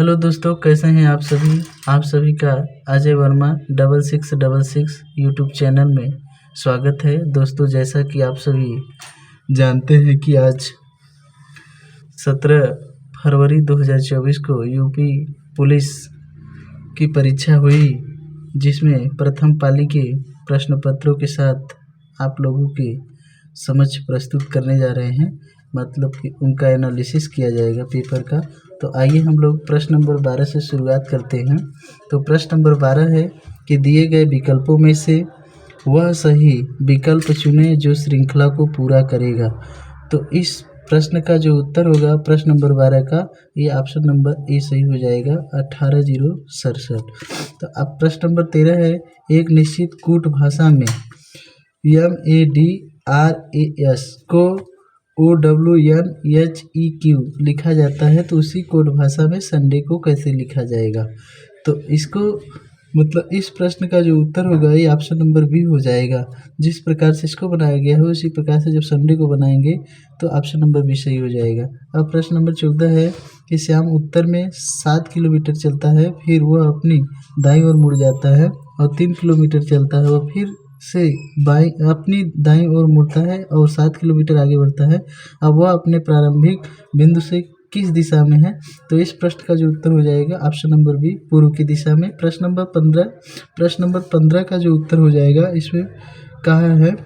Hello दोस्तों, कैसे हैं आप सभी का अजय वर्मा 6666 यूट्यूब चैनल में स्वागत है। दोस्तों, जैसा कि आप सभी जानते हैं कि आज 17 फरवरी 2024 को यूपी पुलिस की परीक्षा हुई, जिसमें प्रथम पाली के प्रश्न पत्रों के साथ आप लोगों के समक्ष प्रस्तुत करने जा रहे हैं, मतलब कि उनका एनालिसिस किया जाएगा पेपर का। तो आइए हम लोग प्रश्न नंबर 12 से शुरुआत करते हैं। तो प्रश्न नंबर 12 है कि दिए गए विकल्पों में से वह सही विकल्प चुनें जो श्रृंखला को पूरा करेगा। तो इस प्रश्न का जो उत्तर होगा प्रश्न नंबर 12 का, ये ऑप्शन नंबर ए सही हो जाएगा, 18,067। तो अब प्रश्न नंबर 13 है, एक निश्चित कूट भाषा में MADRAS को OWNHEQ लिखा जाता है, तो उसी कोड भाषा में संडे को कैसे लिखा जाएगा। तो इसको मतलब इस प्रश्न का जो उत्तर होगा ये ऑप्शन नंबर बी हो जाएगा। जिस प्रकार से इसको बनाया गया है उसी प्रकार से जब संडे को बनाएंगे तो ऑप्शन नंबर बी सही हो जाएगा। अब प्रश्न नंबर 14 है कि श्याम उत्तर में 7 किलोमीटर चलता है, फिर वह अपनी दाईं ओर मुड़ जाता है और 3 किलोमीटर चलता है, वह फिर से अपनी दाईं ओर मुड़ता है और 7 किलोमीटर आगे बढ़ता है। अब वह अपने प्रारंभिक बिंदु से किस दिशा में है। तो इस प्रश्न का जो उत्तर हो जाएगा ऑप्शन नंबर बी, पूर्व की दिशा में। प्रश्न नंबर 15 का जो उत्तर हो जाएगा, इसमें कहा है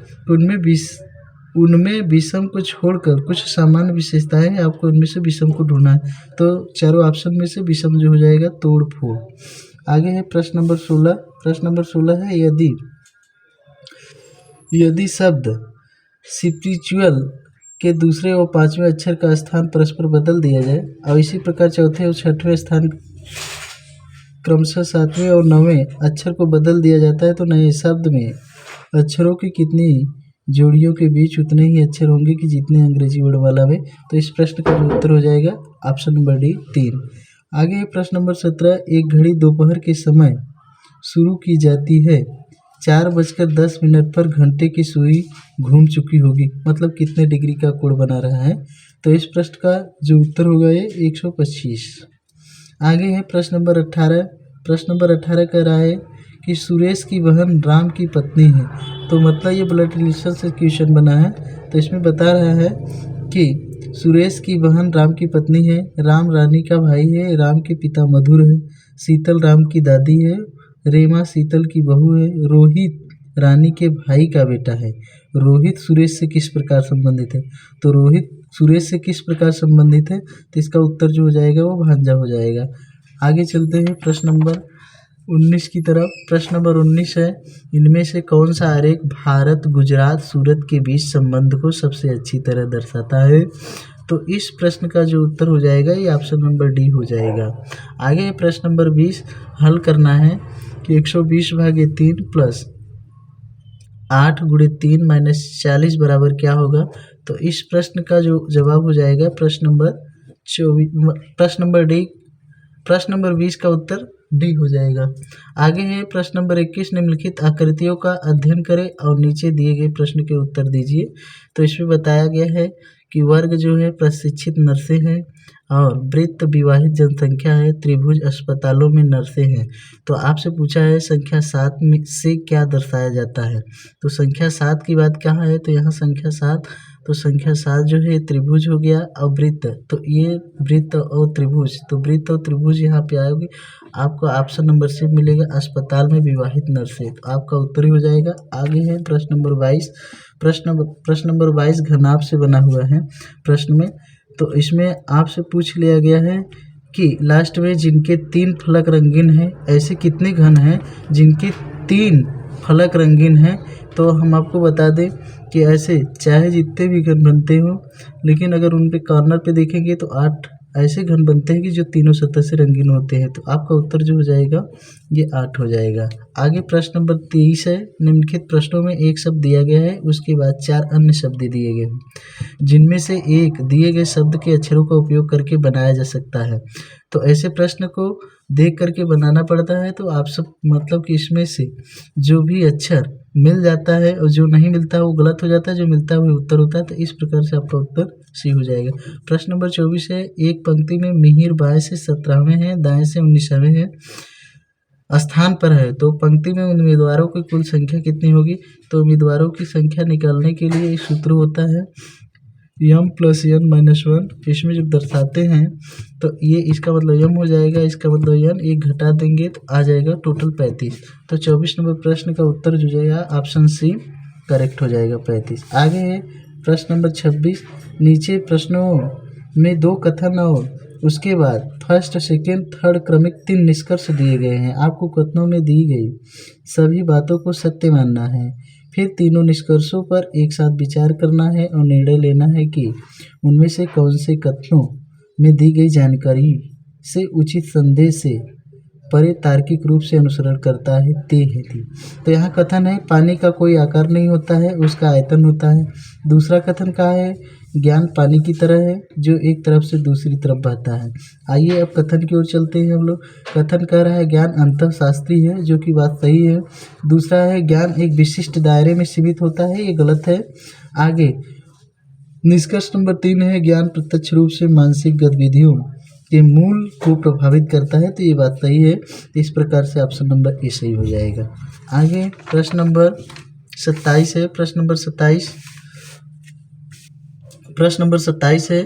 उनमें विषम को छोड़कर कुछ सामान्य विशेषताएं हैं, आपको उनमें से विषम को ढूंढना है। तो चारों ऑप्शन में से विषम जो हो जाएगा तोड़ फोड़। आगे है प्रश्न नंबर 16। प्रश्न नंबर 16 है, यदि शब्द स्पिरिचुअल के दूसरे और पांचवें अक्षर का स्थान परस्पर बदल दिया जाए और इसी प्रकार चौथे और छठवें स्थान क्रमशः 7वें और 9वें अक्षर को बदल दिया जाता है, तो नए शब्द में अक्षरों की कितनी जोड़ियों के बीच उतने ही अक्षर होंगे कि जितने अंग्रेजी वर्णमाला में। तो इस प्रश्न का जो उत्तर हो जाएगा ऑप्शन नंबर डी, 3। आगे प्रश्न नंबर 17, एक घड़ी दोपहर के समय शुरू की जाती है, 4:10 पर घंटे की सुई घूम चुकी होगी, मतलब कितने डिग्री का कोण बना रहा है। तो इस प्रश्न का जो उत्तर होगा ये 125। आगे है प्रश्न नंबर 18। प्रश्न नंबर 18 कह रहा है कि सुरेश की बहन राम की पत्नी है, तो मतलब ये ब्लड रिलेशन से क्वेश्चन बना है। तो इसमें बता रहा है कि सुरेश की बहन राम की पत्नी है, राम रानी का भाई है, राम के पिता मधुर है, शीतल राम की दादी है, रेमा शीतल की बहू है, रोहित रानी के भाई का बेटा है। रोहित सुरेश से किस प्रकार संबंधित है। तो रोहित सुरेश से किस प्रकार संबंधित है, तो इसका उत्तर जो हो जाएगा वो भांजा हो जाएगा। आगे चलते हैं प्रश्न नंबर 19 की तरफ। प्रश्न नंबर 19 है, इनमें से कौन सा आरेख भारत, गुजरात, सूरत के बीच संबंध को सबसे अच्छी तरह दर्शाता है। तो इस प्रश्न का जो उत्तर हो जाएगा ये ऑप्शन नंबर डी हो जाएगा। आगे प्रश्न नंबर 20 हल करना है कि 120/3 प्लस 8 × 3 - 40 बराबर क्या होगा। तो इस प्रश्न का जो जवाब हो जाएगा प्रश्न नंबर 20 का उत्तर डी हो जाएगा। आगे है प्रश्न नंबर 21, निम्नलिखित आकृतियों का अध्ययन करें और नीचे दिए गए प्रश्न के उत्तर दीजिए। तो इसमें बताया गया है कि वर्ग जो है प्रशिक्षित नर्सें हैं और वृत्त विवाहित जनसंख्या है, त्रिभुज अस्पतालों में नर्सें हैं। तो आपसे पूछा है संख्या 7 में से क्या दर्शाया जाता है। तो संख्या 7 की बात क्या है, तो यहाँ संख्या 7, तो संख्या 7 जो है त्रिभुज हो गया और वृत्त, तो ये वृत्त और त्रिभुज, तो वृत्त और त्रिभुज यहाँ पे आएगी। आपको ऑप्शन नंबर से मिलेगा अस्पताल में विवाहित नर्सें, तो आपका उत्तर ही हो जाएगा। आगे है प्रश्न नंबर 22। प्रश्न नंबर 22 घनाभ से बना हुआ है प्रश्न में। तो इसमें आपसे पूछ लिया गया है कि लास्ट में जिनके 3 फलक रंगीन हैं, ऐसे कितने घन हैं जिनके 3 फलक रंगीन हैं। तो हम आपको बता दें कि ऐसे चाहे जितने भी घन बनते हो, लेकिन अगर उन पे कॉर्नर पे देखेंगे तो 8 ऐसे घन बनते हैं कि जो तीनों सतह से रंगीन होते हैं। तो आपका उत्तर जो हो जाएगा ये 8 हो जाएगा। आगे प्रश्न नंबर 23 है, निम्नलिखित प्रश्नों में एक शब्द दिया गया है, उसके बाद 4 अन्य शब्द दिए गए हैं, जिनमें से एक दिए गए शब्द के अक्षरों का उपयोग करके बनाया जा सकता है। तो ऐसे प्रश्न को देख करके बनाना पड़ता है। तो आप सब मतलब कि इसमें से जो भी अक्षर मिल जाता है और जो नहीं मिलता है वो गलत हो जाता है, जो मिलता है वो उत्तर होता है। तो इस प्रकार से आपका उत्तर सी हो जाएगा। प्रश्न नंबर 24 है, एक पंक्ति में मिहिर बाएं से 17वें हैं, दाएं से 19वें हैं स्थान पर है, तो पंक्ति में उम्मीदवारों की कुल संख्या कितनी होगी। तो उम्मीदवारों की संख्या निकालने के लिए एक सूत्र होता है m + n - 1। इसमें जब दर्शाते हैं तो ये इसका मतलब m हो जाएगा, इसका मतलब n, एक घटा देंगे तो आ जाएगा टोटल 35। तो 24 नंबर प्रश्न का उत्तर जो जाएगा ऑप्शन सी करेक्ट हो जाएगा 35। आगे है प्रश्न नंबर 26, नीचे प्रश्नों में 2 कथन और उसके बाद फर्स्ट, सेकेंड, थर्ड क्रमिक 3 निष्कर्ष दिए गए हैं। आपको कथनों में दी गई सभी बातों को सत्य मानना है, फिर तीनों निष्कर्षों पर एक साथ विचार करना है और निर्णय लेना है कि उनमें से कौन से कथनों में दी गई जानकारी से उचित संदेश से परे तार्किक रूप से अनुसरण करता है ते है थी। तो यहाँ कथन है पानी का कोई आकार नहीं होता है, उसका आयतन होता है। दूसरा कथन का है ज्ञान पानी की तरह है जो एक तरफ से दूसरी तरफ बहता है। आइए अब कथन की ओर चलते हैं हम लोग। कथन कह रहा है ज्ञान अंतःशास्त्री है, जो कि बात सही है। दूसरा है ज्ञान एक विशिष्ट दायरे में सीमित होता है, ये गलत है। आगे निष्कर्ष नंबर 3 है ज्ञान प्रत्यक्ष रूप से मानसिक गतिविधियों के मूल को प्रभावित करता है, तो ये बात सही है। इस प्रकार से ऑप्शन नंबर ए सही हो जाएगा। आगे प्रश्न नंबर 27 है। प्रश्न नंबर 27 है,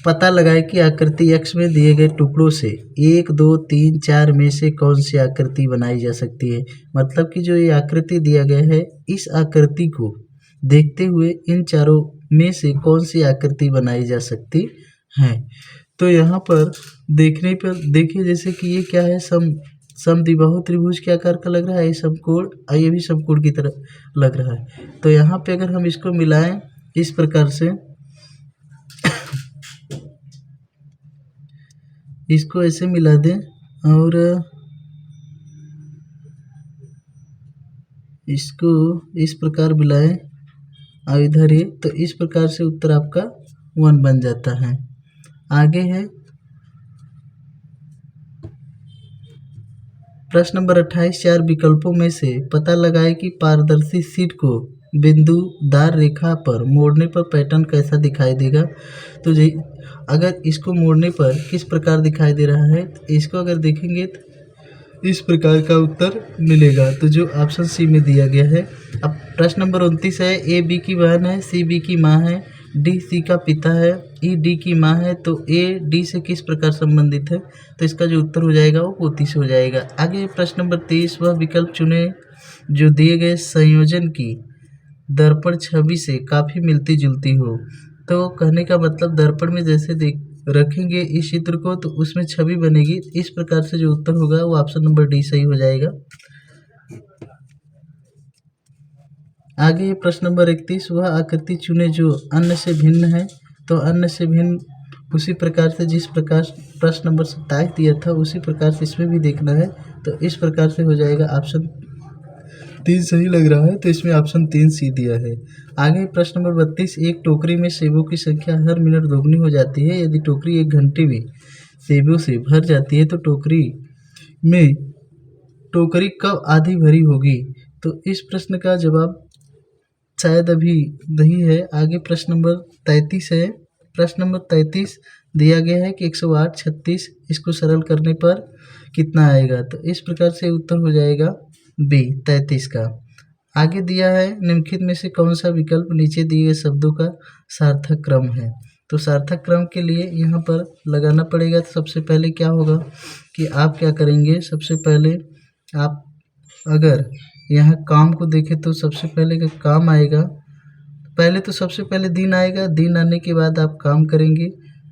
पता लगाए कि आकृति x में दिए गए टुकड़ों से 1, 2, 3, 4 में से कौन सी आकृति बनाई जा सकती है। मतलब कि जो ये आकृति दिया गया है, इस आकृति को देखते हुए इन चारों में से कौन सी आकृति बनाई जा सकती है। तो यहाँ पर देखने पर देखिए जैसे कि ये क्या है, समद्विबाहु त्रिभुज के आकार का लग रहा है, ये समकोण और ये भी समकोण की तरह लग रहा है। तो यहाँ पे अगर हम इसको मिलाएं इस प्रकार से, इसको ऐसे मिला दें और इसको इस प्रकार मिलाएं और इधर ये, तो इस प्रकार से उत्तर आपका 1 बन जाता है। आगे है प्रश्न नंबर 28, 4 विकल्पों में से पता लगाए कि पारदर्शी शीट को बिंदुदार रेखा पर मोड़ने पर पैटर्न कैसा दिखाई देगा। तो अगर इसको मोड़ने पर किस प्रकार दिखाई दे रहा है, तो इसको अगर देखेंगे तो इस प्रकार का उत्तर मिलेगा, तो जो ऑप्शन सी में दिया गया है। अब प्रश्न नंबर 29 है, ए बी की बहन है, सी बी की माँ है, डी सी का पिता है, ई डी की माँ है, तो ए डी से किस प्रकार संबंधित है। तो इसका जो उत्तर हो जाएगा वो पोती से हो जाएगा। आगे प्रश्न नंबर 30, वह विकल्प चुने जो दिए गए संयोजन की दर्पण छवि से काफ़ी मिलती जुलती हो। तो कहने का मतलब दर्पण में जैसे रखेंगे इस चित्र को तो उसमें छवि बनेगी। इस प्रकार से जो उत्तर होगा वो ऑप्शन नंबर डी सही हो जाएगा। आगे प्रश्न नंबर 31, वह आकृति चुने जो अन्य से भिन्न है। तो अन्य से भिन्न उसी प्रकार से जिस प्रकार प्रश्न नंबर 27 दिया था उसी प्रकार से इसमें भी देखना है, तो इस प्रकार से हो जाएगा। ऑप्शन 3 सही लग रहा है, तो इसमें ऑप्शन 3 सी दिया है। आगे प्रश्न नंबर 32, एक टोकरी में सेबों की संख्या हर मिनट दोगुनी हो जाती है। यदि टोकरी 1 घंटे में सेबों से भर जाती है तो टोकरी कब आधी भरी होगी। तो इस प्रश्न का जवाब शायद अभी नहीं है। आगे प्रश्न नंबर 33 है। प्रश्न नंबर 33 दिया गया है कि 108, 36 इसको सरल करने पर कितना आएगा। तो इस प्रकार से उत्तर हो जाएगा बी 33 का। आगे दिया है निम्नलिखित में से कौन सा विकल्प नीचे दिए गए शब्दों का सार्थक क्रम है। तो सार्थक क्रम के लिए यहाँ पर लगाना पड़ेगा। तो सबसे पहले क्या होगा कि आप क्या करेंगे, सबसे पहले आप अगर यहाँ काम को देखें तो सबसे पहले का काम आएगा, पहले तो सबसे पहले दिन आएगा, दिन आने के बाद आप काम करेंगे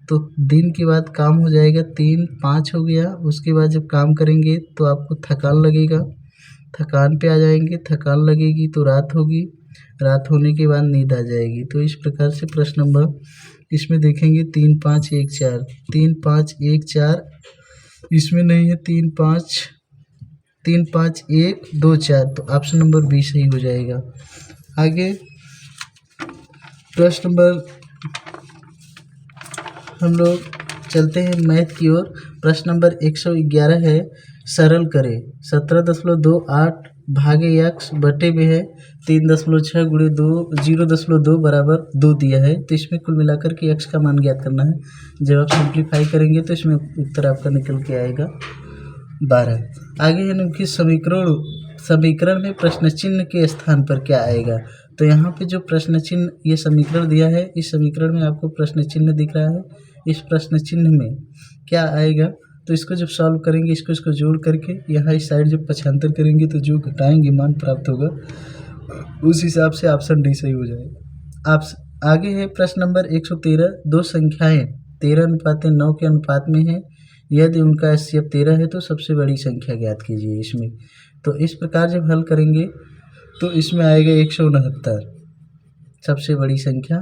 तो दिन के बाद काम हो जाएगा, 3, 5 हो गया। उसके बाद जब काम करेंगे तो आपको थकान लगेगा, थकान पे आ जाएंगे, थकान लगेगी तो रात होगी, रात होने के बाद नींद आ जाएगी। तो इस प्रकार से प्रश्न नंबर इसमें देखेंगे 3, 5, 1, 4, 3, 5, 1, 4 इसमें नहीं है, 3, 5, 1, 2, 4, तो ऑप्शन नंबर बी सही हो जाएगा। आगे प्रश्न नंबर हम लोग चलते हैं मैथ की ओर। प्रश्न नंबर 111 है, सरल करें 17.28 भागे यक्स बटे में है 3.6 गुणे 2 0.2 बराबर 2 दिया है। तो इसमें कुल मिलाकर के यक्स का मान ज्ञात करना है। जब आप सिंप्लीफाई करेंगे तो इसमें उत्तर आपका निकल के आएगा 12। आगे है निम्नलिखित समीकरण में प्रश्न चिन्ह के स्थान पर क्या आएगा। तो यहाँ पे जो प्रश्न चिन्ह ये समीकरण दिया है, इस समीकरण में आपको प्रश्न चिन्ह दिख रहा है। इस प्रश्न चिन्ह में क्या आएगा, तो इसको जब सॉल्व करेंगे, इसको जोड़ करके यहाँ इस साइड जब पक्षांतर करेंगे तो जो घटाएंगे मान प्राप्त होगा, उस हिसाब से ऑप्शन डी सही हो जाएगा। आप आगे है प्रश्न नंबर 113। दो संख्याएं 13:9 के अनुपात में है। यदि उनका HCF 13 है तो सबसे बड़ी संख्या ज्ञात कीजिए। इसमें तो इस प्रकार जब हल करेंगे तो इसमें आएगा 169, सबसे बड़ी संख्या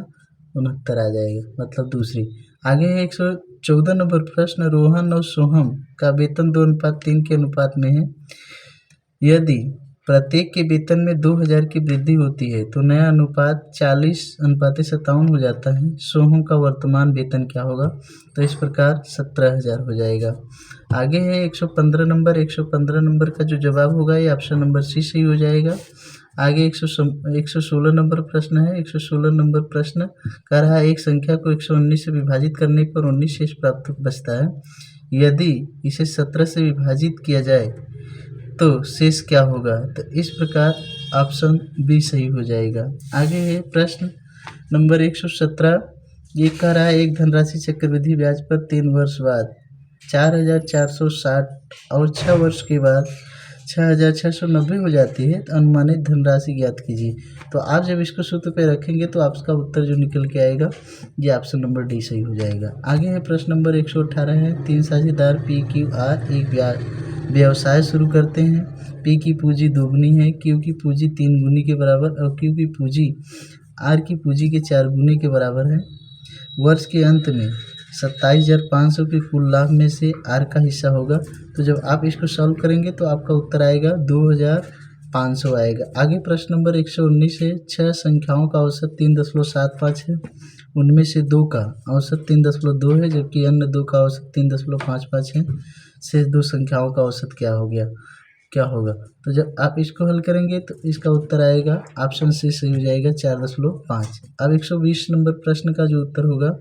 69 आ जाएगा, मतलब दूसरी। आगे है 114 नंबर प्रश्न। रोहन और सोहम का वेतन 2:3 के अनुपात में है। यदि प्रत्येक के वेतन में 2000 की वृद्धि होती है तो नया अनुपात 40:57 हो जाता है। सोहम का वर्तमान वेतन क्या होगा, तो इस प्रकार 17,000 हो जाएगा। आगे है 115 नंबर। 115 नंबर का जो जवाब होगा ये ऑप्शन नंबर सी सही हो जाएगा। आगे 116 नंबर प्रश्न है। 116 नंबर प्रश्न कह रहा है एक संख्या को 119 से विभाजित करने पर 19 शेष प्राप्त बचता है। यदि इसे 17 से विभाजित किया जाए तो शेष क्या होगा, तो इस प्रकार ऑप्शन बी सही हो जाएगा। आगे है प्रश्न नंबर 117। ये कह रहा है एक धनराशि चक्रवृद्धि ब्याज पर 3 वर्ष बाद 4,460 और 6 वर्ष के बाद 6,690 हो जाती है, तो अनुमानित धनराशि ज्ञात कीजिए। तो आप जब इसको सूत्र पे रखेंगे तो आपका उत्तर जो निकल के आएगा ये ऑप्शन नंबर डी सही हो जाएगा। आगे है प्रश्न नंबर 118 है। 3 साझेदार PQR एक व्यवसाय शुरू करते हैं। P की पूंजी दोगुनी है, Q की पूंजी 3 गुनी के बराबर और Q की पूंजी R की पूंजी के 4 गुने के बराबर है। वर्ष के अंत में 27,500 के कुल लाभ में से R का हिस्सा होगा। तो जब आप इसको सॉल्व करेंगे तो आपका उत्तर आएगा 2,500 आएगा। आगे प्रश्न नंबर 119 है। 6 संख्याओं का औसत 3.75 है। उनमें से 2 का औसत 3.2 है, जबकि अन्य 2 का औसत 3.55 है। शेष 2 संख्याओं का औसत क्या होगा। तो जब आप इसको हल करेंगे तो इसका उत्तर आएगा ऑप्शन सी सही हो जाएगा 4.5। अब 120 नंबर प्रश्न का जो उत्तर होगा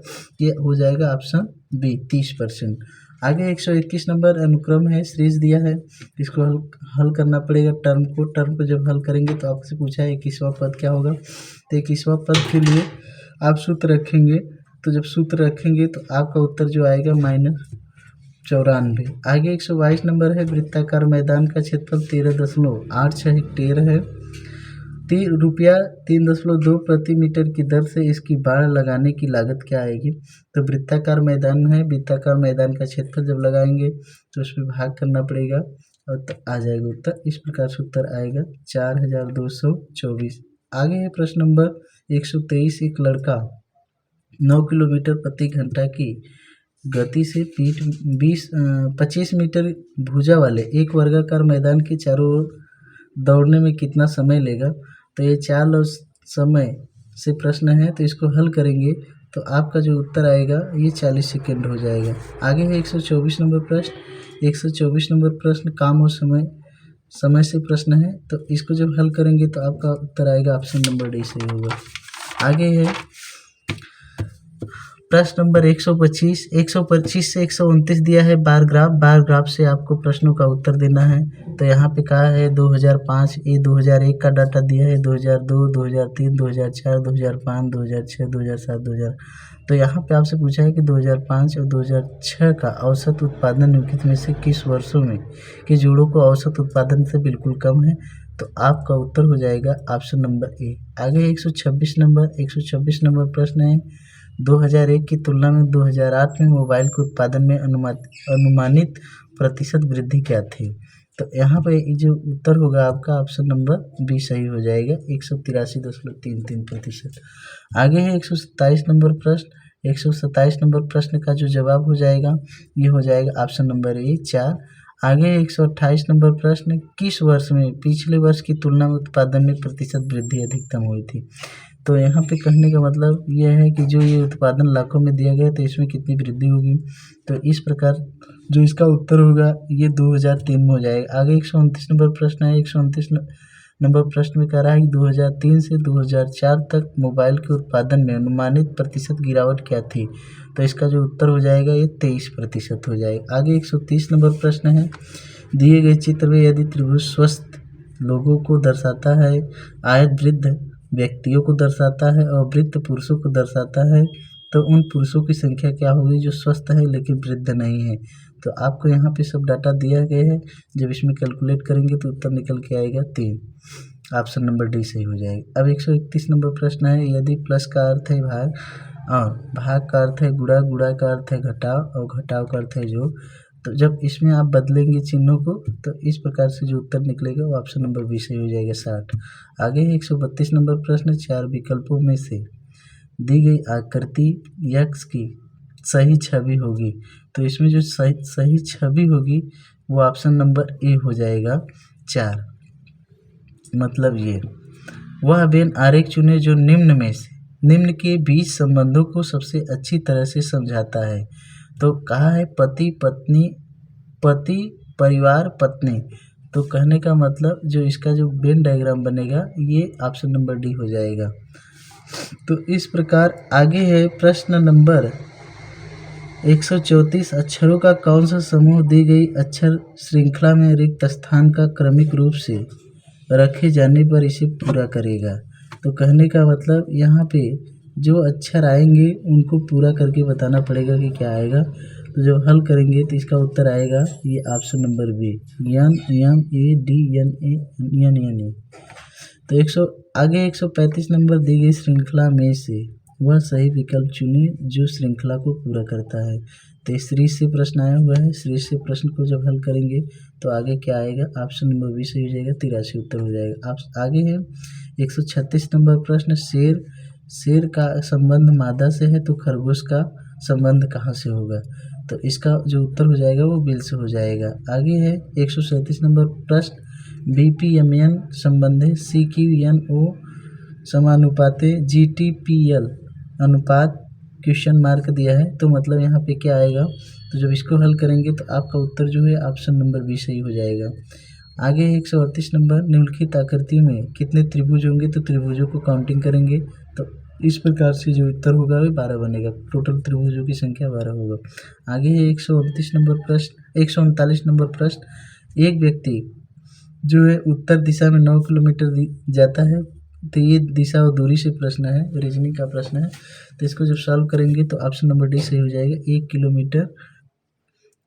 ये हो जाएगा ऑप्शन बी 30%। आगे 121 नंबर अनुक्रम है, सीरीज दिया है, इसको हल करना पड़ेगा। टर्म को जब हल करेंगे तो आपसे पूछा है 21वां पद क्या होगा। तो 21वां पद के लिए आप सूत्र रखेंगे। तो जब सूत्र रखेंगे तो आपका उत्तर जो आएगा -94। आगे 122 नंबर है। वृत्ताकार मैदान का क्षेत्रफल 13.86 हेक्टेयर है। रुपया 3.2 प्रति मीटर की दर से इसकी बाड़ लगाने की लागत क्या आएगी। तो वृत्ताकार मैदान है, वृत्ताकार मैदान का क्षेत्रफल जब लगाएंगे तो उसमें भाग करना पड़ेगा और तो आ जाएगा उत्तर। इस प्रकार से उत्तर आएगा 4,224। आगे है प्रश्न नंबर 123। एक लड़का 9 किलोमीटर प्रति घंटा की गति से 25 मीटर भुजा वाले एक वर्गाकार मैदान के चारों ओर दौड़ने में कितना समय लेगा। तो ये चाल और समय से प्रश्न है, तो इसको हल करेंगे तो आपका जो उत्तर आएगा ये 40 सेकेंड हो जाएगा। आगे है 124 नंबर प्रश्न। 124 नंबर प्रश्न काम और समय से प्रश्न है, तो इसको जब हल करेंगे तो आपका उत्तर आएगा ऑप्शन नंबर डी सही होगा। आगे है प्रश्न नंबर 125। 125 से 129 दिया है बार ग्राफ से आपको प्रश्नों का उत्तर देना है। तो यहाँ पे कहा है 2005, ये 2001 का डाटा दिया है, 2002, 2003, 2004, 2005, 2006, 2007, 2000। तो यहाँ पे आपसे पूछा है कि 2005 और 2006 का औसत उत्पादन निम्नलिखित में से किस वर्षों में के जोड़ों को औसत उत्पादन से बिल्कुल कम है। तो आपका उत्तर हो जाएगा ऑप्शन नंबर ए। आगे 126 नंबर प्रश्न है। 2001 की तुलना में 2008 में मोबाइल के उत्पादन में अनुमानित प्रतिशत वृद्धि क्या थी। तो यहाँ पे जो उत्तर होगा आपका ऑप्शन नंबर बी सही हो जाएगा 183.33%। आगे है 127 नंबर प्रश्न। 127 नंबर प्रश्न का जो जवाब हो जाएगा ये हो जाएगा ऑप्शन नंबर ए 4। आगे 128 नंबर प्रश्न। किस वर्ष में पिछले वर्ष की तुलना में उत्पादन में प्रतिशत वृद्धि अधिकतम हुई थी। तो यहाँ पे कहने का मतलब ये है कि जो ये उत्पादन लाखों में दिया गया तो इसमें कितनी वृद्धि होगी। तो इस प्रकार जो इसका उत्तर होगा ये 2003 में हो जाएगा। आगे 129 नंबर प्रश्न है। 129 नंबर प्रश्न में कह रहा है कि 2003 से 2004 तक मोबाइल के उत्पादन में अनुमानित प्रतिशत गिरावट क्या थी। तो इसका जो उत्तर हो जाएगा ये 23% हो जाएगा। आगे 130 नंबर प्रश्न है। दिए गए चित्र में यदि त्रिभुज स्वस्थ लोगों को दर्शाता है, आयत वृद्ध व्यक्तियों को दर्शाता है और वृद्ध पुरुषों को दर्शाता है, तो उन पुरुषों की संख्या क्या होगी जो स्वस्थ है लेकिन वृद्ध नहीं है। तो आपको यहाँ पे सब डाटा दिया गया है। जब इसमें कैलकुलेट करेंगे तो उत्तर निकल के आएगा 3। ऑप्शन नंबर डी सही हो जाएगा। अब 131 नंबर प्रश्न है। यदि प्लस का अर्थ है भाग और भाग का अर्थ है गुणा, गुणा का अर्थ है घटाव और घटाव का अर्थ है जोड़, तो जब इसमें आप बदलेंगे चिन्हों को तो इस प्रकार से जो उत्तर निकलेगा वो ऑप्शन नंबर बी सही हो जाएगा 60। आगे 132 नंबर प्रश्न। 4 विकल्पों में से दी गई आकृति यक्ष की सही छवि होगी। तो इसमें जो सही छवि होगी वो ऑप्शन नंबर ए हो जाएगा 4। मतलब ये वह वेन आरेख चुने जो निम्न के बीच संबंधों को सबसे अच्छी तरह से समझाता है। तो कहा है पति परिवार पत्नी। तो कहने का मतलब जो इसका जो वेन डायग्राम बनेगा ये ऑप्शन नंबर डी हो जाएगा। तो इस प्रकार आगे है प्रश्न नंबर 134। अक्षरों का कौन सा समूह दी गई अक्षर श्रृंखला में रिक्त स्थान का क्रमिक रूप से रखे जाने पर इसे पूरा करेगा। तो कहने का मतलब यहाँ पे जो अक्षर आएंगे उनको पूरा करके बताना पड़ेगा कि क्या आएगा। तो जब हल करेंगे तो इसका उत्तर आएगा ये option number B, N M A D N A N N A. तो आगे 135 नंबर दी गई श्रृंखला में से वह सही विकल्प चुने जो श्रृंखला को पूरा करता है। तो शीर्ष से प्रश्न आया हुआ है। शीर्ष से प्रश्न को जब हल करेंगे तो आगे क्या आएगा, ऑप्शन नंबर बी सही हो जाएगा, 83 उत्तर हो जाएगा। आप आगे है 136 नंबर प्रश्न। शेर का संबंध मादा से है तो खरगोश का संबंध कहाँ से होगा। तो इसका जो उत्तर हो जाएगा वो बिल से हो जाएगा। आगे है 137 नंबर प्रश्न। BPMN संबंध है CQNO समानुपाते GTPL अनुपात क्वेश्चन मार्क दिया है। तो मतलब यहाँ पे क्या आएगा, तो जब इसको हल करेंगे तो आपका उत्तर जो है ऑप्शन नंबर बी सही हो जाएगा। आगे 138 नंबर। निम्नलिखित आकृति में कितने त्रिभुज होंगे। तो त्रिभुजों को काउंटिंग करेंगे तो इस प्रकार से जो उत्तर होगा वो 12 बनेगा। टोटल त्रिभुजों की संख्या 12 होगा। आगे है 129 नंबर प्रश्न। 139 नंबर प्रश्न। एक व्यक्ति जो है उत्तर दिशा में 9 किलोमीटर जाता है। तो ये दिशा और दूरी से प्रश्न है, रीजनिंग का प्रश्न है। तो इसको जब सॉल्व करेंगे तो ऑप्शन नंबर डी सही हो जाएगा, 1 किलोमीटर।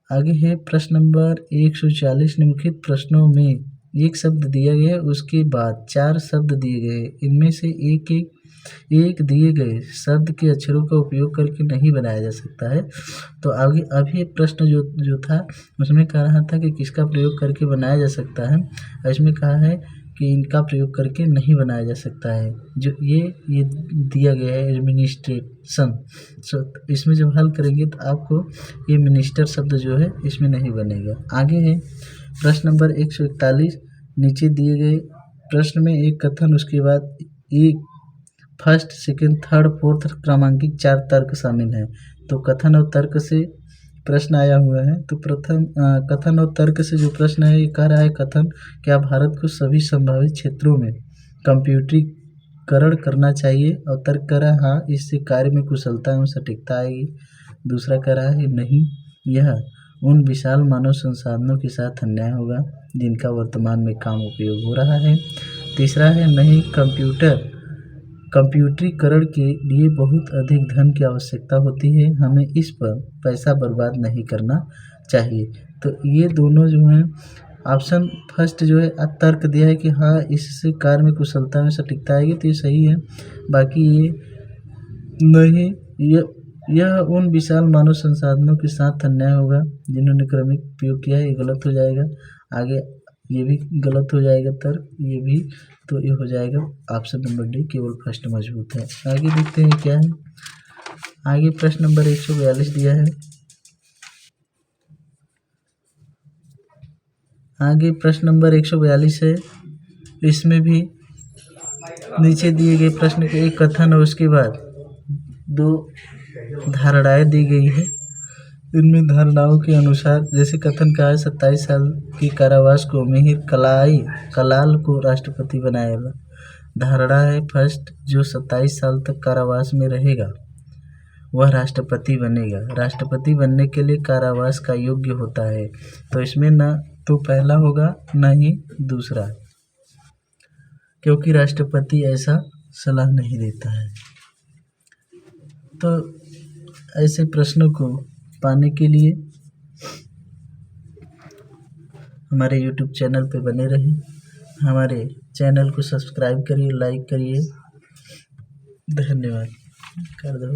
आगे है प्रश्न नंबर 140। निम्नलिखित प्रश्नों में एक शब्द दिया गया है, उसके बाद 4 शब्द दिए गए हैं। इनमें से एक दिए गए शब्द के अक्षरों का उपयोग करके नहीं बनाया जा सकता है। तो आगे अभी प्रश्न जो था उसमें कह रहा था कि किसका प्रयोग करके बनाया जा सकता है। इसमें कहा है कि इनका प्रयोग करके नहीं बनाया जा सकता है। जो ये दिया गया है एडमिनिस्ट्रेशन। इसमें जब हल करेंगे तो आपको ये मिनिस्टर शब्द जो है इसमें नहीं बनेगा। आगे है प्रश्न नंबर 141। नीचे दिए गए प्रश्न में एक कथन उसके बाद एक फर्स्ट, सेकंड, थर्ड, फोर्थ क्रमांकित 4 तर्क शामिल हैं। तो कथन और तर्क से प्रश्न आया हुआ है। तो प्रथम कथन और तर्क से जो प्रश्न है ये कह रहा है कथन, क्या भारत को सभी संभावित क्षेत्रों में कंप्यूटरीकरण करना चाहिए। और तर्क कह रहा है हाँ, इससे कार्य में कुशलता एवं सटीकता आएगी। दूसरा कह रहा है नहीं, यह उन विशाल मानव संसाधनों के साथ अन्याय होगा जिनका वर्तमान में काम उपयोग हो रहा है। तीसरा है नहीं, कंप्यूटरीकरण के लिए बहुत अधिक धन की आवश्यकता होती है, हमें इस पर पैसा बर्बाद नहीं करना चाहिए। तो ये दोनों जो हैं ऑप्शन फर्स्ट जो है तर्क दिया है कि हाँ इससे कार्य में कुशलता में सटीकता आएगी, तो ये सही है। बाकी ये नहीं, यह उन विशाल मानव संसाधनों के साथ अन्याय होगा जिन्होंने क्रमिक उपयोग किया है, ये गलत हो जाएगा। आगे ये भी गलत हो जाएगा तर्क, ये भी। तो ये हो जाएगा ऑप्शन नंबर डी, केवल फर्स्ट मजबूत है। आगे देखते हैं क्या है। आगे प्रश्न नंबर 142 दिया है। आगे प्रश्न नंबर 142 है। इसमें भी नीचे दिए गए प्रश्न के एक कथन और उसके बाद 2 धारणाएं दी गई है। इनमें धारणाओं के अनुसार जैसे कथन का है 27 साल की कारावास को मिहिर कलाल को राष्ट्रपति बनाएगा। धारणा है फर्स्ट, जो 27 साल तक कारावास में रहेगा वह राष्ट्रपति बनेगा। राष्ट्रपति बनने के लिए कारावास का योग्य होता है। तो इसमें ना तो पहला होगा ना ही दूसरा, क्योंकि राष्ट्रपति ऐसा सलाह नहीं देता है। तो ऐसे प्रश्नों को पाने के लिए हमारे YouTube चैनल पे बने रहें। हमारे चैनल को सब्सक्राइब करिए, लाइक करिए। धन्यवाद कर दो।